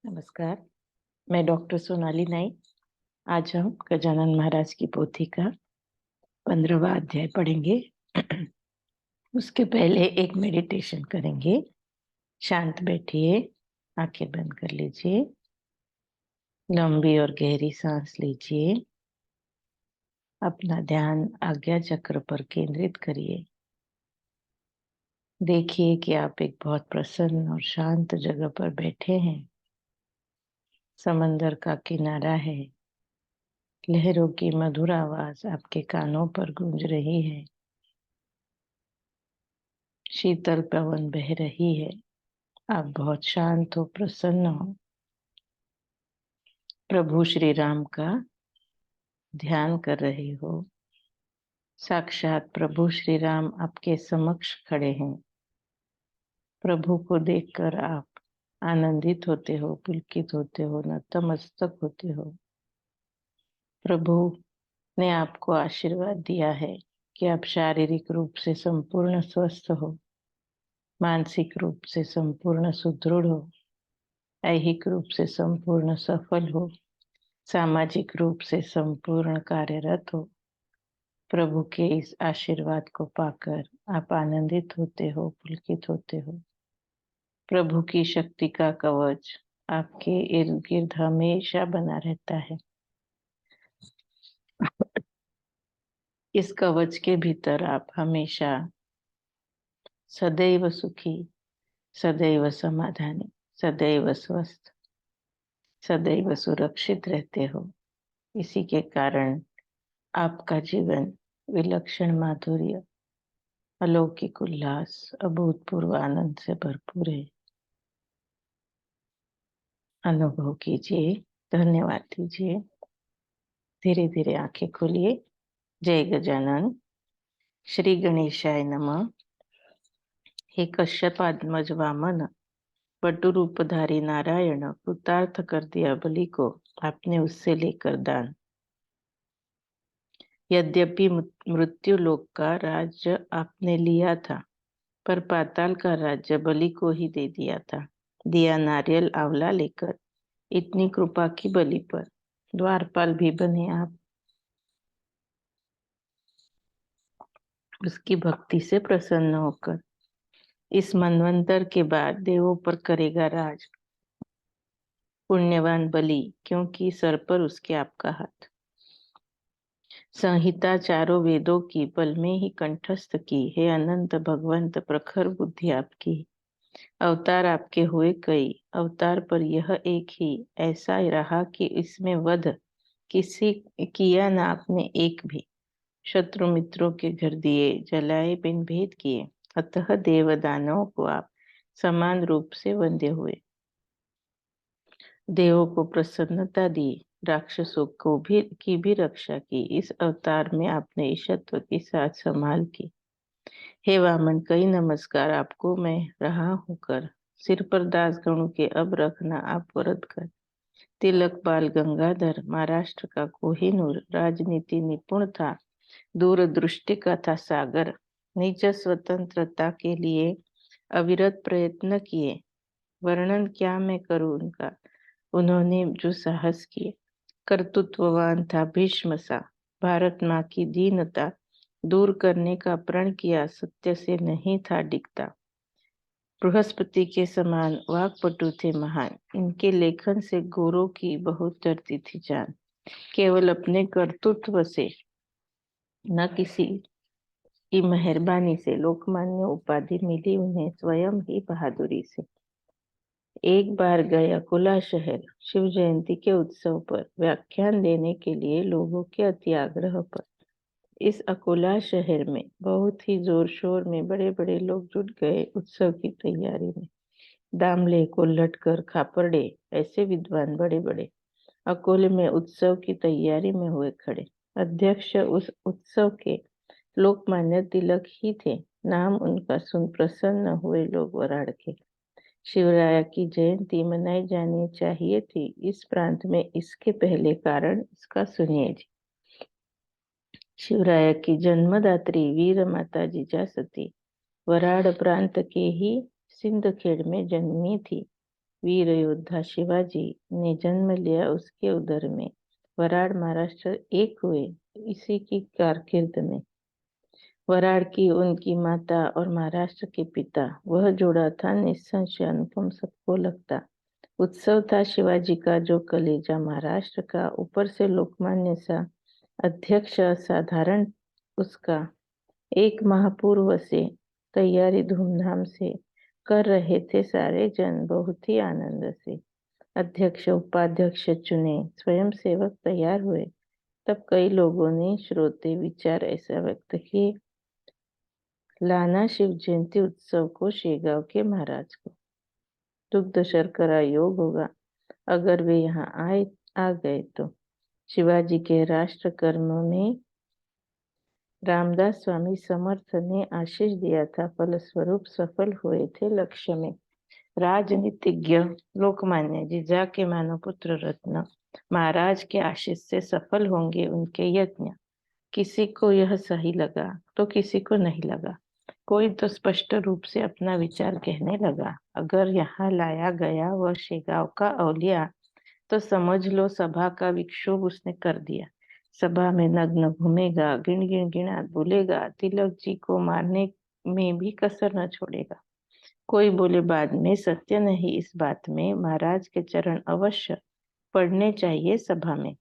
नमस्कार। मैं डॉक्टर सोनाली नाइक। आज हम गजानन महाराज की पोथी का 15वां अध्याय पढ़ेंगे। उसके पहले एक मेडिटेशन करेंगे। शांत बैठिए, आंखें बंद कर लीजिए, लंबी और गहरी सांस लीजिए, अपना ध्यान आज्ञा चक्र पर केंद्रित करिए। देखिए कि आप एक बहुत प्रसन्न और शांत जगह पर बैठे हैं। समंदर का किनारा है, लहरों की मधुर आवाज आपके कानों पर गूंज रही है, शीतल पवन बह रही है। आप बहुत शांत हो, प्रसन्न हो। प्रभु श्री राम का ध्यान कर रहे हो। साक्षात प्रभु श्री राम आपके समक्ष खड़े हैं। प्रभु को देखकर आप आनंदित होते हो, पुलकित होते हो, नतमस्तक होते हो। प्रभु ने आपको आशीर्वाद दिया है कि आप शारीरिक रूप से संपूर्ण स्वस्थ हो, मानसिक रूप से संपूर्ण सुदृढ़ हो, ऐहिक रूप से संपूर्ण सफल हो, सामाजिक रूप से संपूर्ण कार्यरत हो। प्रभु के इस आशीर्वाद को पाकर आप आनंदित होते हो, पुलकित होते हो। प्रभु की शक्ति का कवच आपके इर्द गिर्द हमेशा बना रहता है। इस कवच के भीतर आप हमेशा सदैव सुखी, सदैव समाधानी, सदैव स्वस्थ, सदैव सुरक्षित रहते हो। इसी के कारण आपका जीवन विलक्षण माधुर्य, अलौकिक उल्लास, अभूतपूर्व आनंद से भरपूर है। अनुभव कीजिए, धन्यवाद दीजिए। धीरे धीरे आंखें खोलिए। जय गजानन। श्री गणेशाय नमः। हे कश्यपात्मज वामन, वटु रूपधारी नारायण, कृतार्थ कर दिया बलि को आपने उससे लेकर दान। यद्यपि मृत्यु लोक का राज्य आपने लिया था, पर पाताल का राज्य बलि को ही दे दिया था। दिया नारियल आंवला लेकर, इतनी कृपा की बलि पर। द्वारपाल भी बने आप, उसकी भक्ति से प्रसन्न होकर। इस मनवंतर के बाद देवों पर करेगा राज पुण्यवान बलि, क्योंकि सर पर उसके आपका हाथ। संहिता चारों वेदों की बल में ही कंठस्थ की। हे अनंत भगवंत, प्रखर बुद्धि आपकी। अवतार आपके हुए कई, अवतार पर यह एक ही ऐसा रहा कि इसमें वध किसी किया ना आपने एक भी। शत्रु मित्रों के घर दिए, जलाए बिन भेद किए। अतः देव दानवों को आप समान रूप से वंदे हुए। देवों को प्रसन्नता दी, राक्षसों को भी रक्षा की। इस अवतार में आपने ईशत्व की साथ संभाल की। हे वामन, कई नमस्कार आपको मैं रहा हूँ कर। सिर पर दास गणों के अब रखना आप वरद कर। तिलक बाल गंगाधर, महाराष्ट्र का कोहिनूर, राजनीति निपुण था, दूरदृष्टि का था सागर। निज स्वतंत्रता के लिए अविरत प्रयत्न किए, वर्णन क्या मैं करूं उनका, उन्होंने जो साहस किए। कर्तृत्ववान था भीष्म सा, भारत माँ की दीनता दूर करने का प्रण किया, सत्य से नहीं था डिगता। बृहस्पति के समान वाक्पटु थे महान, इनके लेखन से गोरों की बहुत डरती थी जान। केवल अपने कर्तृत्व से, न किसी की मेहरबानी से, लोकमान्य उपाधि मिली उन्हें स्वयं ही बहादुरी से। एक बार गए अकोला शहर, शिव जयंती के उत्सव पर व्याख्यान देने के लिए लोगों के अति आग्रह पर। इस अकोला शहर में बहुत ही जोर शोर में बड़े बड़े लोग जुट गए उत्सव की तैयारी में। दामले को लटकर खापरड़े ऐसे विद्वान बड़े बड़े अकोले में उत्सव की तैयारी में हुए खड़े। अध्यक्ष उस उत्सव के लोकमान्य तिलक ही थे। नाम उनका सुन प्रसन्न हुए लोग वराड़ के। शिवराया की जयंती मनाई जानी चाहिए थी इस प्रांत में, इसके पहले कारण इसका सुनिए जी। शिवराया की जन्मदात्री वीर माता जिजासती वराड़ प्रांत के ही सिंदखेड़ में जन्मी थी। वीर योद्धा शिवाजी ने जन्म लिया उसके उदर में। वराड महाराष्ट्र एक हुए इसी की कारकिर्द में। वराड की उनकी माता और महाराष्ट्र के पिता, वह जोड़ा था निस्संशय अनुपम, सबको लगता। उत्सव था शिवाजी का जो कलेजा महाराष्ट्र का, ऊपर से लोकमान्य सा अध्यक्ष असाधारण उसका। एक माह पूर्व से तैयारी धूमधाम से कर रहे थे सारे जन, बहुत ही आनंद से। अध्यक्ष उपाध्यक्ष चुने, स्वयं सेवक तैयार हुए। तब कई लोगों ने श्रोते विचार ऐसा व्यक्त किए, लाना शिव जयंती उत्सव को शेगांव के महाराज को। दुग्ध शर्करा योग होगा अगर वे यहाँ आ गए तो। शिवाजी के राष्ट्र कर्म में रामदास स्वामी समर्थ ने आशीष दिया था, फलस्वरूप सफल हुए थे लक्ष्य में। राजनीतिज्ञ लोकमान्य जीजा के मानो पुत्र रत्न महाराज के आशीष से सफल होंगे उनके यत्न। किसी को यह सही लगा तो किसी को नहीं लगा। कोई तो स्पष्ट रूप से अपना विचार कहने लगा, अगर यहाँ लाया गया वह शेगांव का औलिया तो समझ लो सभा का विक्षोभ उसने कर दिया। सभा में नग्न घूमेगा, गिन गिन गिनात बोलेगा, तिलक जी को मारने में भी कसर न छोड़ेगा। कोई बोले बाद में, सत्य नहीं इस बात में, महाराज के चरण अवश्य पढ़ने चाहिए सभा में।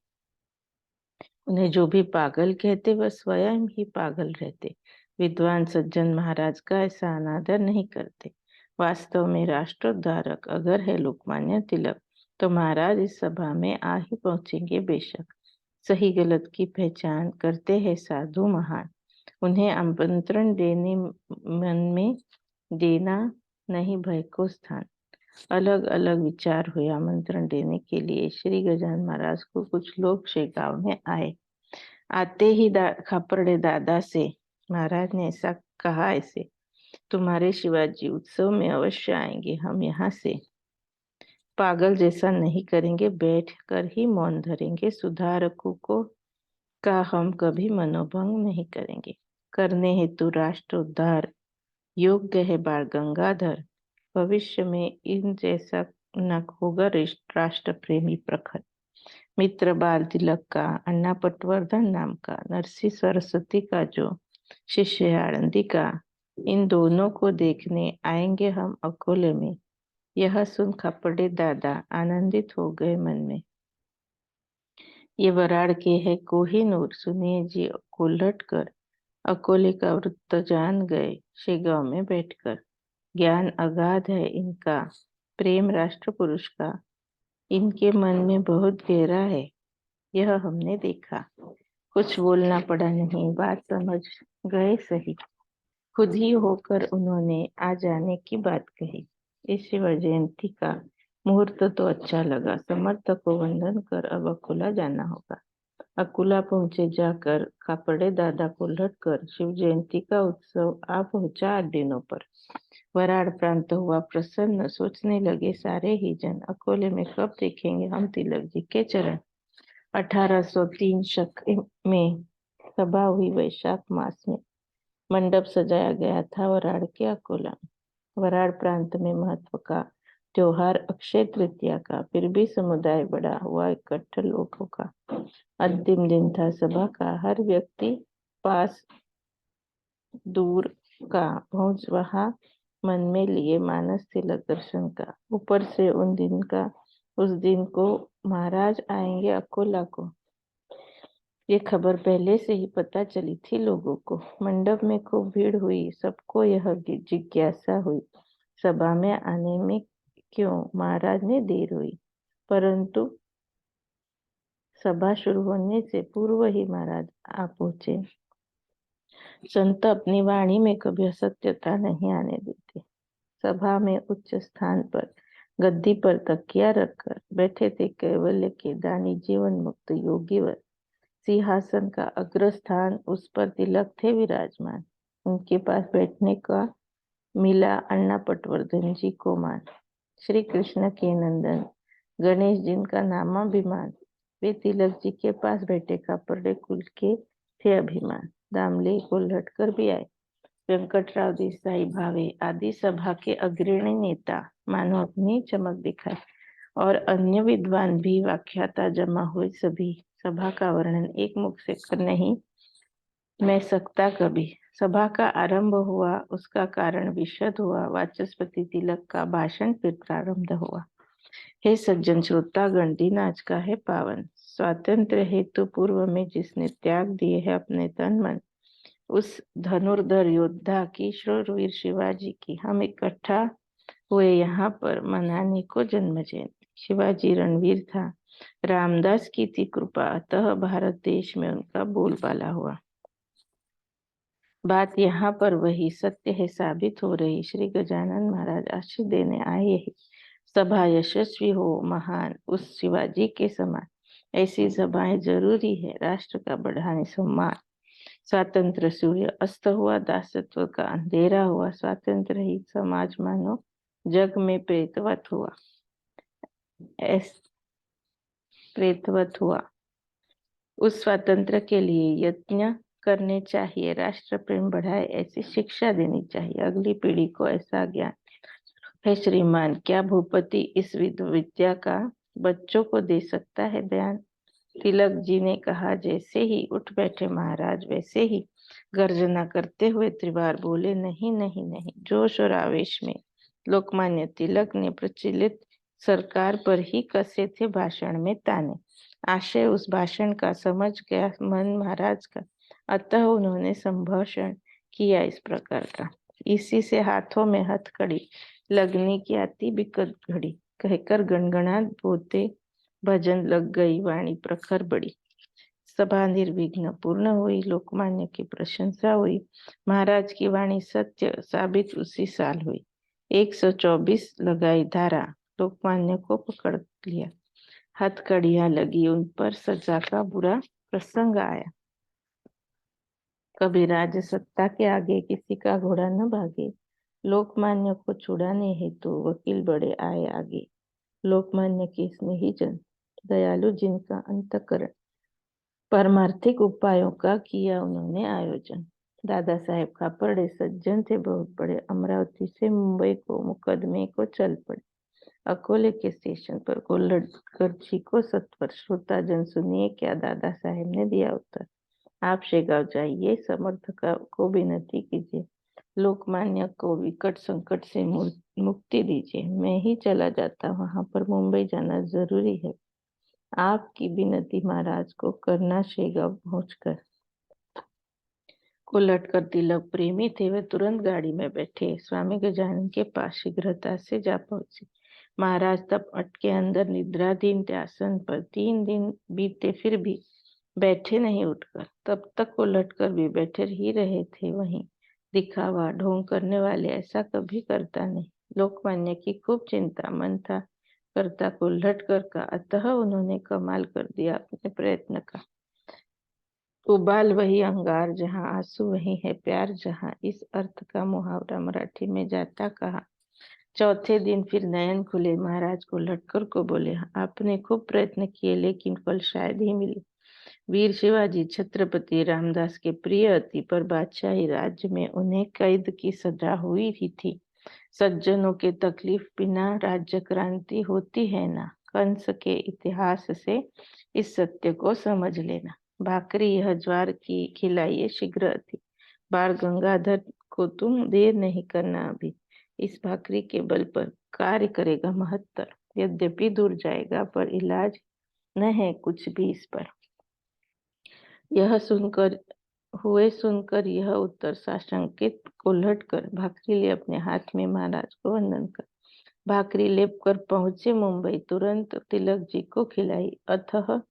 उन्हें जो भी पागल कहते वह स्वयं ही पागल रहते। विद्वान सज्जन महाराज का ऐसा अनादर नहीं करते। वास्तव में राष्ट्रोद्धारक अगर है लोकमान्य तिलक तो महाराज इस सभा में आ ही पहुंचेंगे बेशक। सही गलत की पहचान करते हैं साधु महान। उन्हें आमंत्रण देने मन में देना नहीं भय को स्थान। अलग अलग विचार हुए आमंत्रण देने के लिए। श्री गजानन महाराज को कुछ लोग शेगांव में आए। आते ही खापरड़े दादा से महाराज ने ऐसा कहा, ऐसे तुम्हारे शिवाजी उत्सव में अवश्य आएंगे, हम यहाँ से पागल जैसा नहीं करेंगे, बैठ कर ही मौन धरेंगे। सुधारकों को का हम कभी मनोभंग नहीं करेंगे। करने हेतु राष्ट्र उद्धार योग्य है बाल गंगाधर। भविष्य में इन जैसा न होगा राष्ट्र प्रेमी प्रखर। मित्र बाल तिलक का, अन्ना पटवर्धन नाम का, नरसी सरस्वती का जो शिष्य है आनंदी का, इन दोनों को देखने आएंगे हम अकोले में। यह सुन खपड़े दादा आनंदित हो गए मन में। ये वराड़ के है कोहिनूर, सुनिए जी उलट कर। अकोले का वृत्त जान गए शेगांव में बैठकर। ज्ञान अगाध है इनका, प्रेम राष्ट्र पुरुष का इनके मन में बहुत गहरा है, यह हमने देखा। कुछ बोलना पड़ा नहीं, बात समझ गए सही। खुद ही होकर उन्होंने आ जाने की बात कही। इस शिव जयंती का मुहूर्त तो अच्छा लगा। समर्थ को वंदन कर अब अकुला जाना होगा। अकुला पहुंचे, जाकर खापड़े दादा को लट कर शिव जयंती का उत्सव आ पहुंचा 8 दिनों पर। वराड़ प्रांत हुआ प्रसन्न, सोचने लगे सारे ही जन, अकोले में कब देखेंगे हम तिलक जी के चरण। 1803 शक में सभा हुई वैशाख मास में। मंडप सजाया गया था वराड़ के अकोला में। वराड़ प्रांत में महत्व का त्योहार अक्षय तृतीया का, फिर भी समुदाय बड़ा हुआ इकट्ठा लोगों का। अंतिम दिन था सभा का, हर व्यक्ति पास दूर का पहुंच वहां मन में लिए मानस तिलक दर्शन का। ऊपर से उस दिन को महाराज आएंगे अकोला को, ये खबर पहले से ही पता चली थी लोगों को। मंडप में खूब भीड़ हुई, सबको यह जिज्ञासा हुई सभा में आने में क्यों महाराज ने देर हुई। परंतु सभा शुरू होने से पूर्व ही महाराज आ पहुंचे। संत अपनी वाणी में कभी असत्यता नहीं आने देते। सभा में उच्च स्थान पर गद्दी पर तकिया रखकर बैठे थे कैवल्य के दानी जीवन मुक्त योगीवर। सिंहासन का अग्रस्थान उस पर तिलक थे विराजमान। उनके पास बैठने का मिला अन्ना पटवर्धन जी को मान। श्री कृष्ण के नंदन गणेश जिनका नामाभिमान, वे तिलक जी के पास बैठे खापरड़े कुल के थे अभिमान। दामले को लटकर भी आए। वेंकटराव देसाई भावे आदि सभा के अग्रणी नेता मानो अपनी चमक दिखाए। और अन्य विद्वान भी व्याख्याता जमा हुए सभी सभा का वर्णन एक मुख से कर नहीं मैं सकता कभी। सभा का आरंभ हुआ, उसका कारण विशद हुआ, वाचस्पति तिलक का भाषण फिर प्रारंभ हुआ। हे सज्जन श्रोतागण, दिन आज का है पावन। स्वातंत्र्य हेतु पूर्व में जिसने त्याग दिए है अपने तन मन, उस धनुर्धर योद्धा की, शूरवीर शिवाजी की हम इकट्ठा हुए यहाँ पर मनाने को जन्म जयंती। शिवाजी रणवीर था, रामदास की थी कृपा, अतः भारत देश में उनका बोलबाला हुआ। बात यहाँ पर वही सत्य है साबित हो रही। श्री गजानन महाराज आशीष देने आए ही सभा यशस्वी हो महान उस शिवाजी के समान। ऐसी सभाएं जरूरी है, राष्ट्र का बढ़ाने सम्मान। स्वातंत्र सूर्य अस्त हुआ, दासत्व का अंधेरा हुआ, स्वातंत्र ही समाज मानो जग में प्रेतवत हुआ। प्रेतवत हुआ। उस स्वातंत्र के लिए यत्न करने चाहिए, राष्ट्र प्रेम बढ़ाए ऐसी शिक्षा देनी चाहिए, अगली पीढ़ी को ऐसा ज्ञान है। श्रीमान, क्या भूपति इस विद्या का बच्चों को दे सकता है बयान? तिलक जी ने कहा। जैसे ही उठ बैठे महाराज वैसे ही गर्जना करते हुए त्रिवार बोले, नहीं नहीं नहीं। जोश और आवेश में लोकमान्य तिलक ने प्रचलित सरकार पर ही कसे थे भाषण में ताने। आशय उस भाषण का समझ गया मन महाराज का, अतः उन्होंने संभाषण किया इस प्रकार का। इसी से हाथों में हथकड़ी लगने की आती बिकट घड़ी, कहकर गणगणात बोते भजन लग गई वाणी प्रखर बड़ी। सभा निर्विघ्न पूर्ण हुई, लोकमान्य की प्रशंसा हुई, महाराज की वाणी सत्य साबित उसी साल हुई। 124 लगाई धारा, लोकमान्य को पकड़ लिया, हथकड़ियां लगी उन पर, सजा का बुरा प्रसंग आया। कभी राज सत्ता के आगे किसी का घोड़ा न भागे, लोकमान्य को छुड़ाने हेतु वकील बड़े आए आगे। लोकमान्य के स्नेही जन, दयालु जिनका अंतकरण, परमार्थिक उपायों का किया उन्होंने आयोजन। दादा साहेब खापर्डे सज्जन थे बहुत बड़े, अमरावती से मुंबई को मुकदमे को चल पड़े। अकोले के स्टेशन पर कोल्हटकर जी को सत्वर। श्रोता जन सुनिए क्या दादा साहेब ने दिया उत्तर। आप शेगांव जाइए, समर्थक को विनती कीजिए, लोकमान्य को विकट संकट से मुक्ति दीजिए। मैं ही चला जाता वहां पर, मुंबई जाना जरूरी है। आपकी विनती महाराज को करना शेगांव पहुंचकर। कोल्हटकर तिलक प्रेमी थे, वे तुरंत गाड़ी में बैठे, स्वामी गजानन के पास शीघ्रता से जा पहुंचे। महाराज तब अटके अंदर निद्राधीन थे आसन पर। 3 दिन बीते फिर भी बैठे नहीं उठकर। तब तक कोल्हटकर भी बैठे ही रहे थे वहीं। दिखावा ढोंग करने वाले ऐसा कभी करता नहीं। लोकमान्य की खूब चिंता, मन था करता कोल्हटकर का, अतः उन्होंने कमाल कर दिया अपने प्रयत्न का। उबाल वही अंगार जहाँ, आंसू वही है प्यार जहाँ, इस अर्थ का मुहावरा मराठी में जाता कहा। चौथे दिन फिर नयन खुले, महाराज कोल्हटकर को बोले, आपने खूब प्रयत्न किए लेकिन फल शायद ही मिले। वीर शिवाजी छत्रपति रामदास के प्रिय अति, पर बादशाही राज्य में उन्हें कैद की सजा हुई ही थी। सज्जनों के तकलीफ बिना राज्य क्रांति होती है ना। कंस के इतिहास से इस सत्य को समझ लेना। भाकरी यह ज्वार की खिलाइए शीघ्र अति, बाल गंगाधर को तुम देर नहीं करना अभी। इस भाकरी के बल पर कार्य करेगा महत्तर, यद्यपि दूर जाएगा पर इलाज न है कुछ भी इस पर। यह सुनकर यह उत्तर साशंकित कोल्हटकर भाकरी ले अपने हाथ में महाराज को वंदन कर भाकरी लेप कर पहुंचे मुंबई। तुरंत तिलक जी को खिलाई, अथः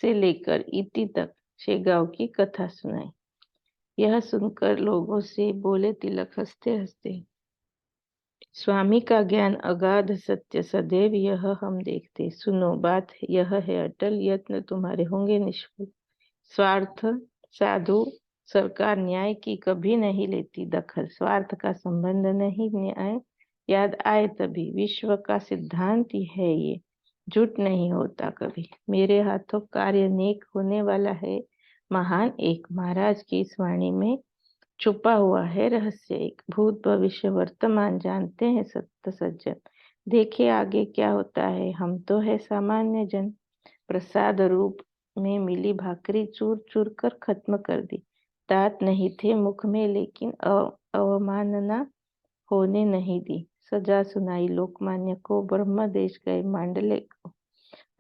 से लेकर इति तक शेगांव की कथा सुनाई। यह सुनकर लोगों से बोले तिलक हंसते हंसते, स्वामी का ज्ञान अगाध सत्य सदैव यह हम देखते। सुनो बात यह है अटल, यत्न तुम्हारे होंगे निष्फल। स्वार्थ साधु सरकार न्याय की कभी नहीं लेती दखल, स्वार्थ का संबंध नहीं न्याय याद आए तभी। विश्व का सिद्धांत ही है ये, झूठ नहीं होता कभी। मेरे हाथों कार्य नेक होने वाला है महान एक, महाराज की इस वाणी में छुपा हुआ है रहस्य एक। भूत भविष्य वर्तमान जानते हैं सत्य सज्जन, देखे आगे क्या होता है, हम तो है सामान्य जन। प्रसाद रूप में मिली भाकरी चूर चूर कर खत्म कर दी। दांत नहीं थे मुख में, लेकिन अवमानना होने नहीं दी। सजा सुनाई लोकमान्य को, ब्रह्मदेश गए मांडले को।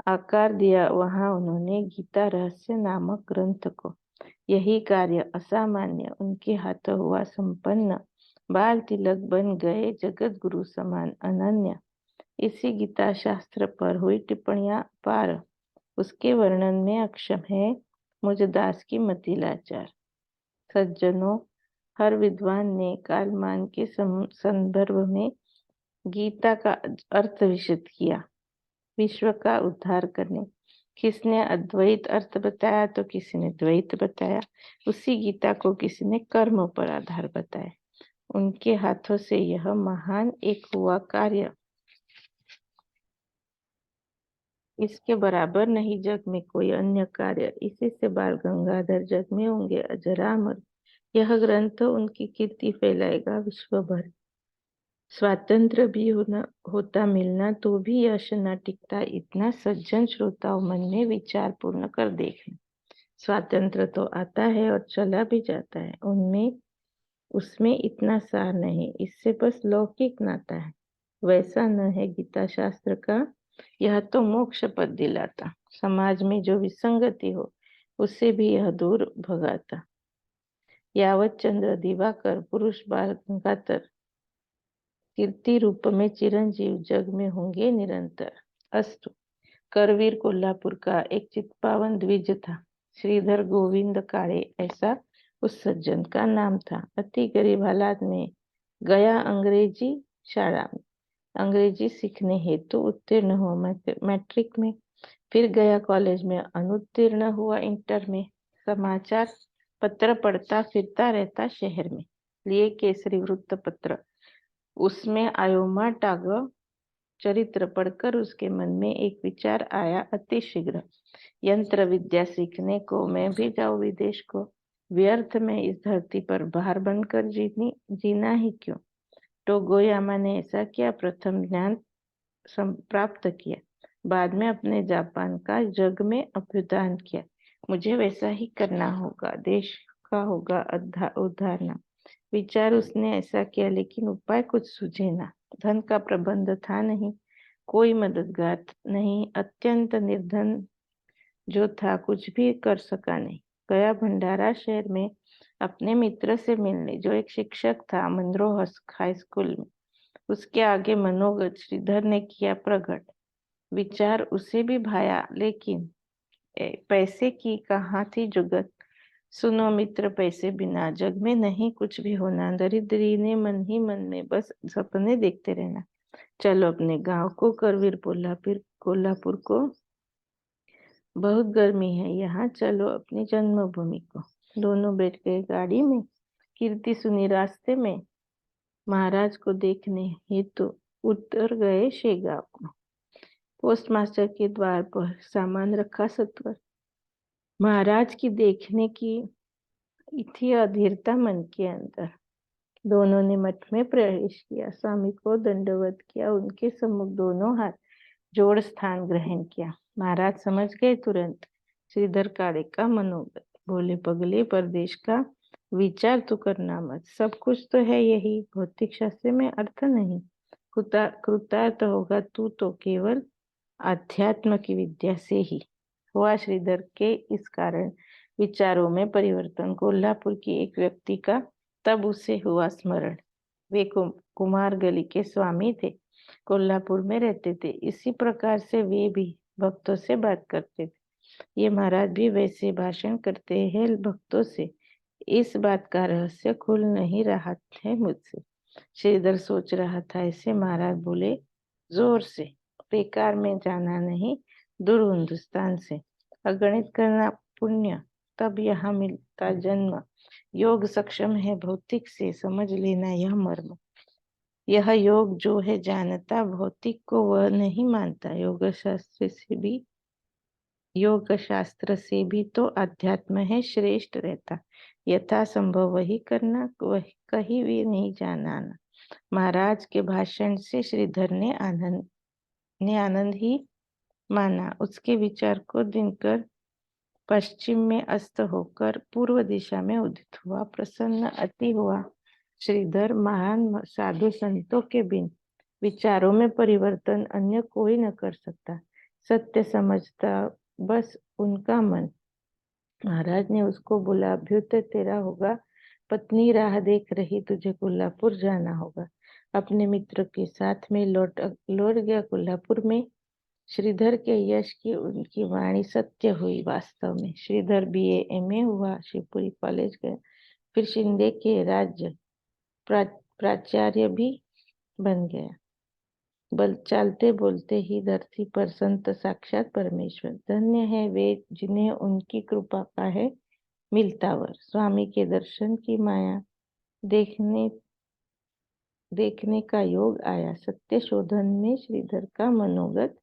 आकार दिया वहां उन्होंने गीता रहस्य नामक ग्रंथ को। यही कार्य असामान्य उनके हाथों हुआ संपन्न। बाल तिलक बन गए जगत गुरु समान अनन्य। इसी गीता शास्त्र पर हुई टिप्पणियां पार, उसके वर्णन में अक्षम है मुझ दास की मति लाचार। सज्जनों, हर विद्वान ने कालमान के संदर्भ में गीता का अर्थ विशद किया। विश्व का उद्धार करने किसने अद्वैत अर्थ बताया तो किसी ने द्वैत बताया। उसी गीता को किसी ने कर्म पर आधार बताया। उनके हाथों से यह महान एक हुआ कार्य, इसके बराबर नहीं जग में कोई अन्य कार्य। इसी से बाल गंगाधर जग में होंगे अजरामर। यह ग्रंथ उनकी कीर्ति फैलाएगा विश्व भर। स्वातंत्र भी होता मिलना तो भी यश न टिकता, इतना सज्जन श्रोताओं मन में विचार पूर्ण कर देखें। स्वातंत्र तो आता है और चला भी जाता है, उनमें उसमें इतना सार नहीं, इससे बस लौकिक नाता है। वैसा न है गीता शास्त्र का, यह तो मोक्ष पद दिलाता। समाज में जो विसंगति हो उससे भी यह दूर भगाता। यावत चंद्र दिवाकर पुरुष बाल गंगाधर कीर्ति रूप में चिरंजीव जग में होंगे निरंतर। अस्तु। करवीर कोल्हापुर का एक चित्पावन द्विज था। श्रीधर गोविंद काळे ऐसा उस सज्जन का नाम था। अति गरीब हालात में गया अंग्रेजी शाला में। अंग्रेजी सीखने हेतु उत्तीर्ण हुआ मैट्रिक में। फिर गया कॉलेज में, अनुत्तीर्ण हुआ इंटर में। समाचार पत्र पढ़ता फिरता रहता शहर में। लिए केसरी वृत्तपत्र, उसमें आयोमा टाग चरित्र पढ़कर उसके मन में एक विचार आया अति शीघ्र। यंत्र विद्या सीखने को मैं भी जाऊं विदेश को। व्यर्थ में इस धरती पर बाहर बनकर जीना ही क्यों। टोगोयामा ने ऐसा किया, प्रथम ज्ञान प्राप्त किया, बाद में अपने जापान का जग में अभ्युदय किया। मुझे वैसा ही करना होगा, देश का होगा उद्धार। विचार उसने ऐसा किया, लेकिन उपाय कुछ सूझे ना। धन का प्रबंध था नहीं, कोई मददगार नहीं, अत्यंत निर्धन जो था कुछ भी कर सका नहीं। गया भंडारा शहर में अपने मित्र से मिलने, जो एक शिक्षक था मनरोह हाई स्कूल में। उसके आगे मनोगत श्रीधर ने किया प्रकट। विचार उसे भी भाया, लेकिन पैसे की कहाँ थी जुगत। सुनो मित्र, पैसे बिना जग में नहीं कुछ भी होना। दरिद्री ने मन ही मन में बस सपने देखते रहना। चलो अपने गांव को, करवीर कोल्हापुर को, बहुत गर्मी है यहाँ, चलो अपनी जन्मभूमि को। दोनों बैठ गए गाड़ी में। कीर्ति सुनी रास्ते में, महाराज को देखने हेतु उतर गए शेगांव में। पोस्ट मास्टर के द्वार पर सामान रखा सत्वर। महाराज की देखने की थी अधीरता मन के अंदर। दोनों ने मठ में प्रवेश किया, स्वामी को दंडवत किया, उनके सम्मुख दोनों हाथ जोड़ स्थान ग्रहण किया। महाराज समझ गए तुरंत श्रीधर काळे का मनोगत। बोले, पगले, परदेश का विचार तो करना मत, सब कुछ तो है यही, भौतिक शास्त्र में अर्थ नहीं। कृतार्थ होगा तू तो केवल अध्यात्म की विद्या से ही। हुआ श्रीधर के इस कारण विचारों में परिवर्तन। कोल्हापुर की एक व्यक्ति का तब उसे हुआ स्मरण। वे कुमार गली के स्वामी थे, कोल्हापुर में रहते थे। इसी प्रकार से वे भी भक्तों से बात करते थे। ये महाराज भी वैसे भाषण करते हैं भक्तों से। इस बात का रहस्य खुल नहीं रहा है मुझसे। श्रीधर सोच रहा था, ऐसे महाराज बोले जोर से, बेकार में जाना नहीं, दूर हिंदुस्तान से। अगणित करना पुण्य, तब यहाँ मिलता जन्म। योग सक्षम है भौतिक से, समझ लेना यह मर्म। यह योग जो है जानता, भौतिक को वह नहीं मानता। योग शास्त्र से भी तो अध्यात्म है श्रेष्ठ रहता। यथा संभव वही करना, वही कहीं भी नहीं जाना। महाराज के भाषण से श्रीधर ने आनंद ही माना। उसके विचार को दिनकर पश्चिम में अस्त होकर पूर्व दिशा में उदित हुआ। प्रसन्न अति हुआ। श्रीधर महान साधु संतों के बिन विचारों में परिवर्तन अन्य कोई न कर सकता। सत्य समझता बस उनका मन। महाराज ने उसको बोला, अभ्युदय तेरा होगा। पत्नी राह देख रही, तुझे कोल्हापुर जाना होगा। अपने मित्र के साथ में लौट गया कोल्हापुर में। श्रीधर के यश की उनकी वाणी सत्य हुई। वास्तव में श्रीधर BA MA हुआ, शिवपुरी कॉलेज गया, फिर शिंदे के राज्य प्राचार्य भी बन गया। बल चालते बोलते ही धरती पर संत साक्षात परमेश्वर। धन्य है वे जिन्हें उनकी कृपा का है मिलता वर। स्वामी के दर्शन की माया देखने देखने का योग आया। सत्य शोधन में श्रीधर का मनोगत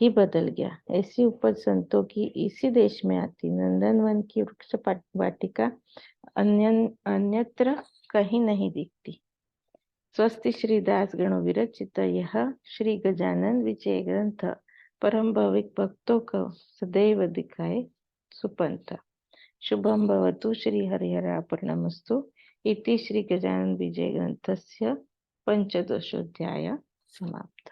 ही बदल गया। ऐसी उपज संतों की इसी देश में आती। नंदनवन की वृक्ष वाटिका अन्यत्र कहीं नहीं दिखती। स्वस्ति श्रीदास गणो विरचित यह श्री गजानन विजय ग्रंथ परम भविक भक्तों को सदैव दिखाए सुपंथ। शुभम भवतु श्री हरिहरार्पणमस्तु। इति श्री गजानन विजय ग्रंथस्य पंचदशोऽध्याय समाप्त।